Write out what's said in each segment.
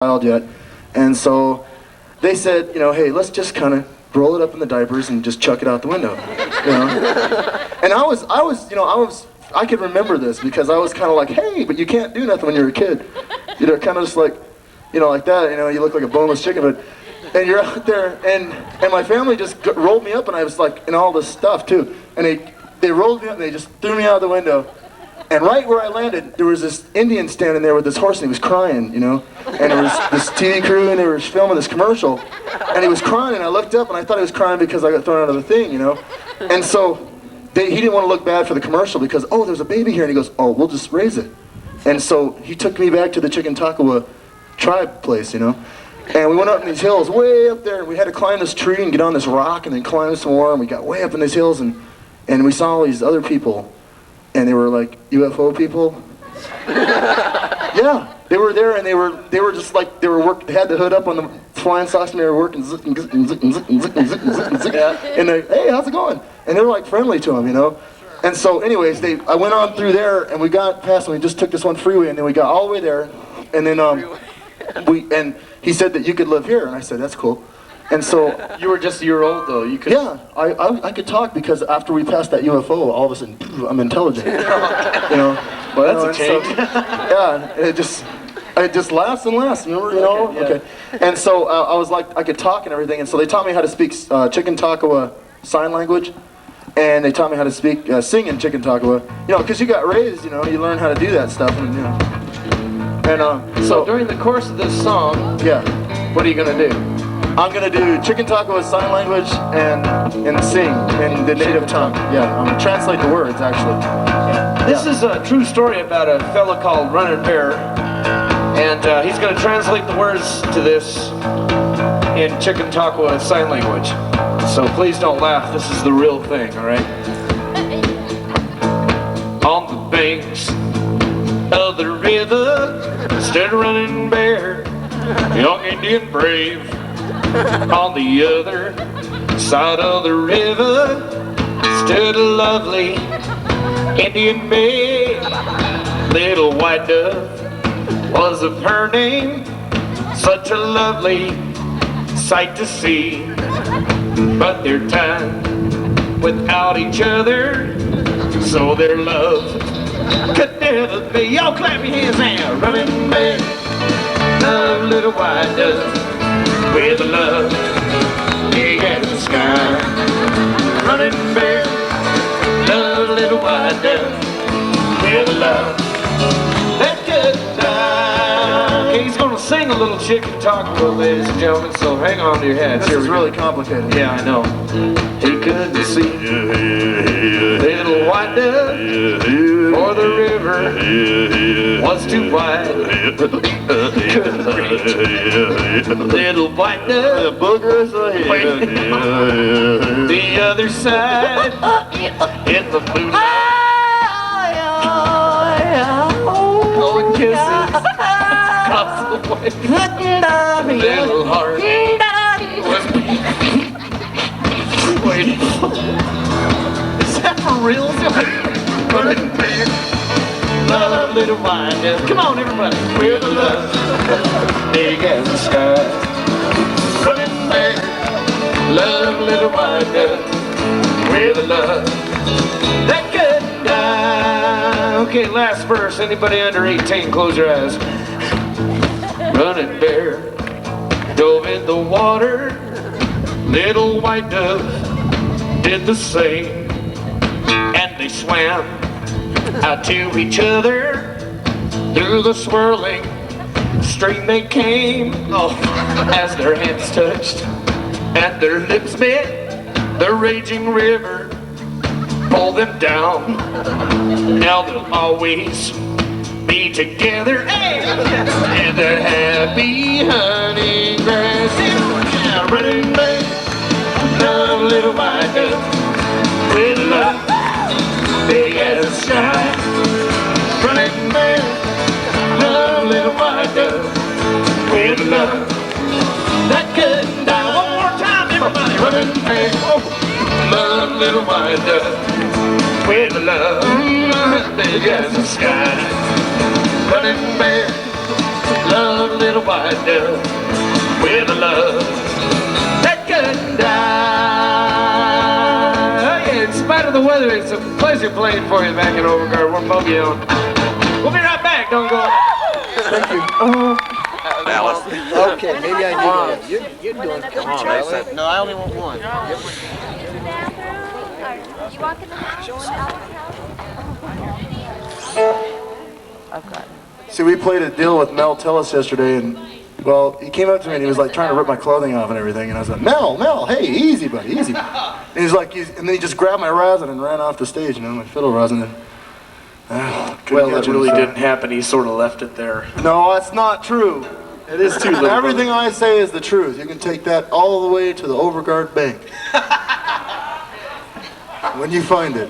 child yet, and so they said, hey, let's just kind of roll it up in the diapers and just chuck it out the window, And I could remember this because I was kind of like, hey, but you can't do nothing when you're a kid, kind of just like, like that, you look like a boneless chicken, and you're out there, and my family just rolled me up, and I was like, in all this stuff too, and they rolled me up, and they just threw me out the window. And right where I landed, there was this Indian standing there with this horse, and he was crying, and there was this TV crew, and they were filming this commercial, and he was crying, and I looked up, and I thought he was crying because I got thrown out of the thing, and so he didn't want to look bad for the commercial because, oh, there's a baby here, and he goes, oh, we'll just raise it. And so he took me back to the Chickentaquah tribe place, and we went up in these hills, way up there, and we had to climb this tree and get on this rock and then climb some more, and we got way up in these hills, and we saw all these other people. And they were like UFO people. Yeah, they were there, and they were just like they had the hood up on the flying saucer, and they were working zick and zick and zick and zick and zick and zick and zick and zick. And they, hey, how's it going? And they were like friendly to him, And so, anyways, I went on through there, and we got past, and we just took this one freeway, and then we got all the way there, and then and he said that you could live here, and I said that's cool. And so you were just a year old though. You could. Yeah, I could talk because after we passed that UFO, all of a sudden I'm intelligent. Well, that's a change. So, yeah, it just lasts and lasts. Remember, Okay. And so I was like, I could talk and everything. And so they taught me how to speak Chickentaquah sign language, and they taught me how to speak sing in Chickentaquah. Because you got raised, you learn how to do that stuff, and And so during the course of this song, yeah, what are you gonna do? I'm gonna do Chickentaquah sign language and sing in the native tongue. Yeah, I'm gonna translate the words actually. This is a true story about a fella called Running Bear, and he's gonna translate the words to this in Chickentaquah sign language. So please don't laugh. This is the real thing, all right? On the banks of the river stood a running bear, young Indian brave. On the other side of the river stood a lovely Indian maid. Little white dove was of her name, such a lovely sight to see. But their time without each other, so their love could never be. Y'all clap your hands now. Running back, love, little white dove, with love big as the sky. Running bear, love, little white dove, with love that could die. Okay, he's gonna sing a little Chickentaquah, ladies and gentlemen, so hang on to your hats. This is really complicated. Yeah, I know. He couldn't see little white dove, for the river was too wide. Couldn't reach little white dove, boogers ahead. The other side in the moonlight. Oh, kisses comes away. Little heart was waiting. Is that for real? Running back, love, little white dove. Come on, everybody. With a love big as the sky. Running back, love, little white dove. With a love that could die. Okay, last verse. Anybody under 18, close your eyes. Running bear dove in the water. Little white dove did the same, and they swam out to each other. Through the swirling stream they came. Oh, as their hands touched and their lips met, the raging river pulled them down. Now they'll always be together, and their happy hunting grounds. Yeah, running back, love, little white dove, with love big as the sky. Running back, love, little white dove, with love that couldn't die. One more time, everybody. Running back, oh, love, little white dove, with love big as the sky. Running back, love, little white dove, with a love that couldn't die. Hey, in spite of the weather, it's a pleasure playing for you back at Overguard. We're buggy on. We'll be right back. Don't go. Thank you. Alice. Okay, maybe I need one. You're doing it. Come on, Mason. No, I only want one. You walk in the house? Okay. See, we played a deal with Mel Tillis yesterday, and well, he came up to me and he was like trying to rip my clothing off and everything, and I was like, Mel, hey, easy, buddy, easy. And he's like, and then he just grabbed my rosin and ran off the stage, my fiddle rosin. And, Well, that really didn't happen. He sort of left it there. No, that's not true. It is too little. Everything I say is the truth. You can take that all the way to the Overguard Bank. When you find it.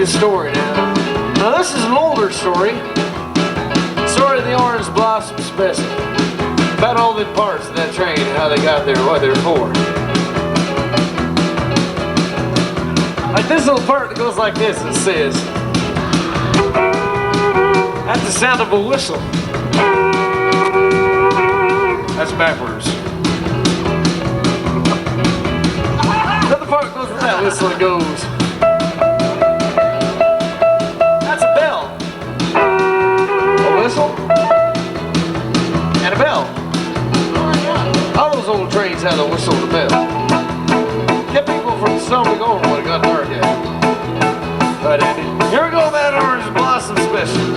Story now. Now this is an older story. Story of the Orange Blossom Special. About all the parts of that train and how they got there, what they're for. Like this little part that goes like this, it says, that's the sound of a whistle. That's backwards. Another part goes with that whistle and goes, and a bell. All those old trains had a whistle and a bell. Kept people from stumbling over when it got dark out. But here we go, that Orange Blossom Special.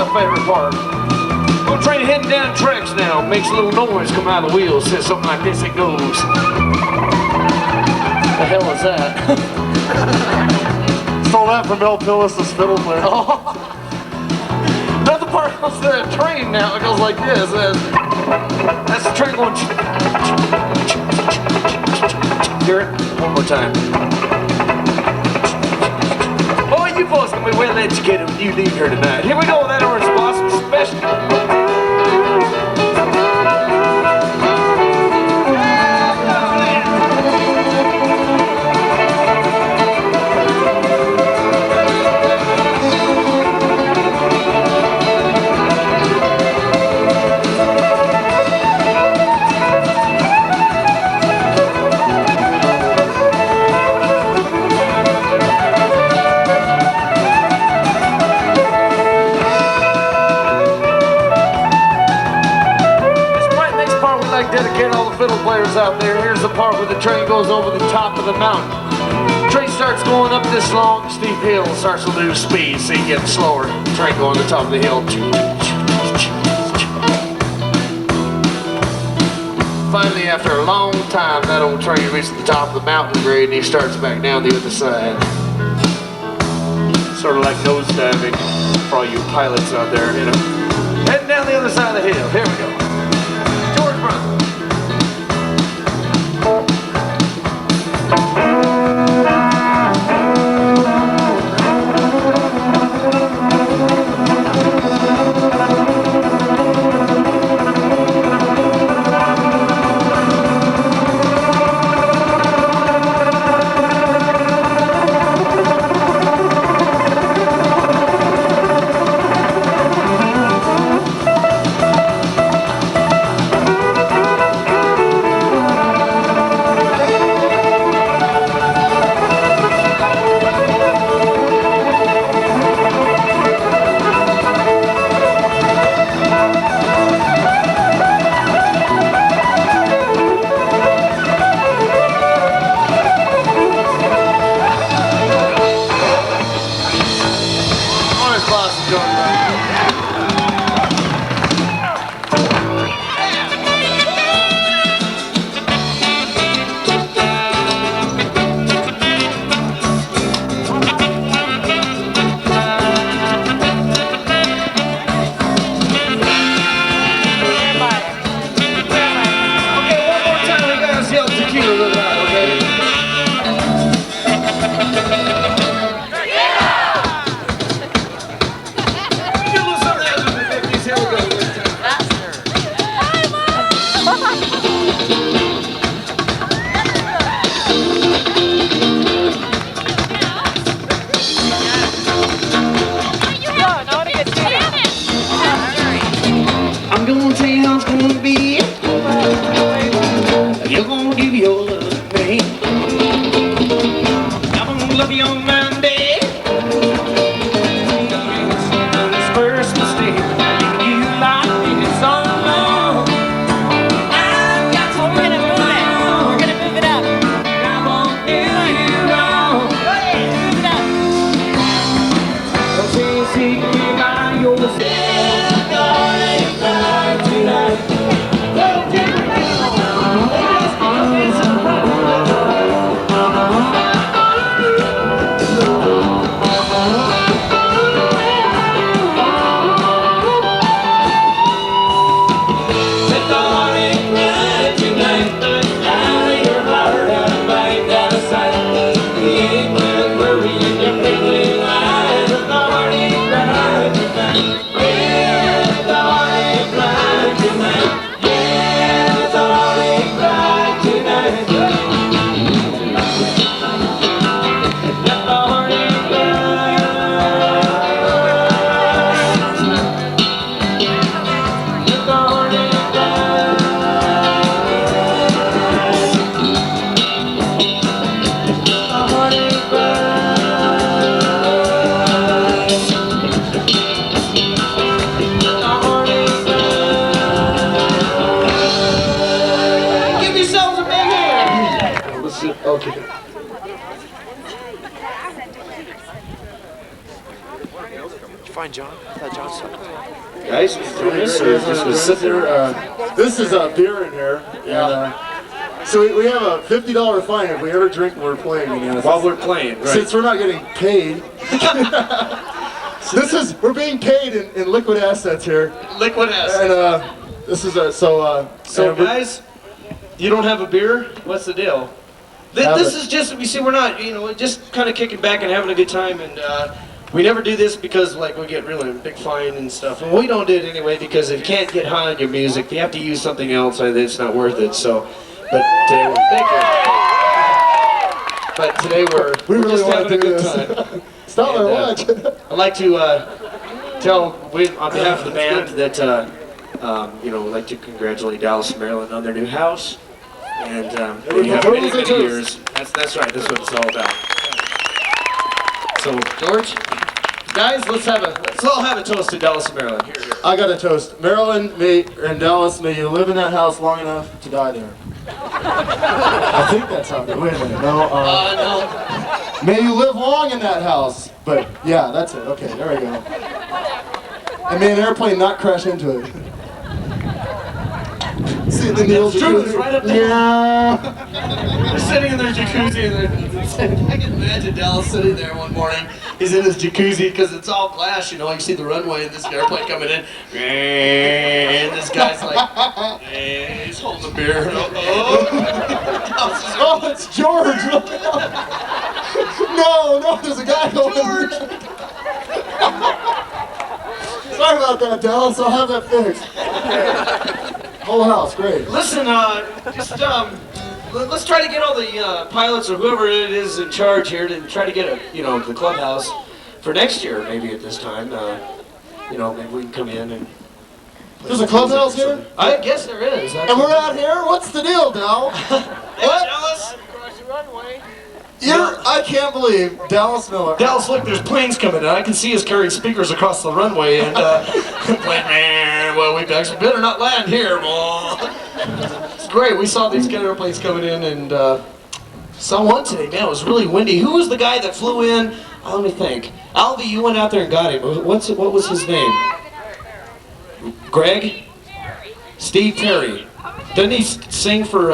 Favorite part. Little train heading down tracks now. Makes a little noise come out of the wheels. Says something like this. It goes. The hell is that? Stole that from Mel Tillis' fiddle player. Oh. Another part goes to that train now. It goes like this. That's the train going. Hear it? One more time. You boys gonna be well educated when you leave here tonight. Here we go with that Orange Blossom Special. Dedicate all the fiddle players out there. Here's the part when the train goes over the top of the mountain. Train starts going up this long, steep hill, starts to lose speed, so you get slower. Train going to the top of the hill. Finally, after a long time, that old train reaches the top of the mountain grade and he starts back down the other side. Sort of like nose diving for all you pilots out there, you know. Heading down the other side of the hill. Here we go. George Brothers. I'm gonna tell you how it's gonna be. You're gonna give your love to me. I'm gonna love you on Monday. It's Christmas Day. You like this all alone. I've got to We're gonna move it. We're gonna move it up. I won't do you wrong. Move it up. Don't say it's secret by yourself. Okay. Find John? I thought John saw it. Guys, This is beer in here. And, so we have a $50 fine if we ever drink when we're playing. You know, while we're playing, right? Since we're not getting paid. We're being paid in liquid assets here. Liquid assets. And this is so guys, you don't have a beer? What's the deal? This is just, you see, we're not, you know, just kind of kicking back and having a good time, and we never do this because, like, we get really big fine and stuff, and we don't do it anyway because if you can't get high on your music, you have to use something else, and it's not worth it, so, but today thank you. But today we're really just want having to a do good this. time. Stop there, watch. I'd like to tell, on behalf of the band, that, you know, I'd like to congratulate Dallas, Maryland on their new house. And they have many, many years. That's right, that's what it's all about. So, George, guys, let's all have a toast to Dallas, Maryland. Here. I got a toast. Maryland and Dallas, may you live in that house long enough to die there. I think that's how it goes. Wait a minute. No. No. May you live long in that house. But yeah, that's it. Okay, there we go. And may an airplane not crash into it. See the Neil true, jacuzzi? it's right up there. Yeah. They're sitting in their jacuzzi and I can imagine Dallas sitting there one morning. He's in his jacuzzi because it's all glass, you know. You see the runway and this airplane coming in. And this guy's like, he's holding a beer. Oh, it's George. No, there's a guy going. George! Sorry about that, Dallas. I'll have that fixed. Whole house, great. Listen, let's try to get all the pilots or whoever it is in charge here to try to get the clubhouse for next year, maybe at this time. Maybe we can come in and. There's a clubhouse here? I guess there is. And we're out here? What's the deal, Dal? What? Dallas? I can't believe Dallas Miller. Dallas, look, there's planes coming in. I can see us carrying speakers across the runway and playing, man, well, we actually better not land here, boy. It's great. We saw these airplanes coming in and saw one today. Man, it was really windy. Who was the guy that flew in? Let me think. Alvy, you went out there and got him. What was his name? Greg? Steve Perry. Doesn't he sing for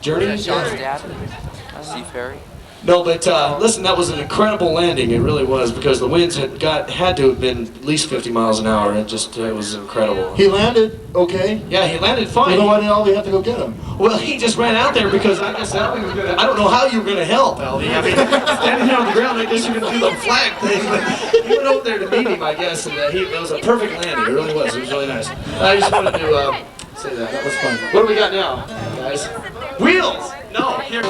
Journey? John's dad, Steve Perry. No, but listen, that was an incredible landing. It really was, because the winds had to have been at least 50 miles an hour. It was incredible. He landed okay. Yeah, he landed fine. Well, why did Alvy have to go get him? Well, he just ran out there because I guess Alvy was gonna. I don't know how you were gonna help, Alvy. I mean, standing here on the ground, I guess you were gonna do the flag thing. But he went over there to meet him, I guess, and it was a perfect landing. It really was. It was really nice. I just wanted to say that. That was fun. What do we got now, guys? Wheels. No. Here.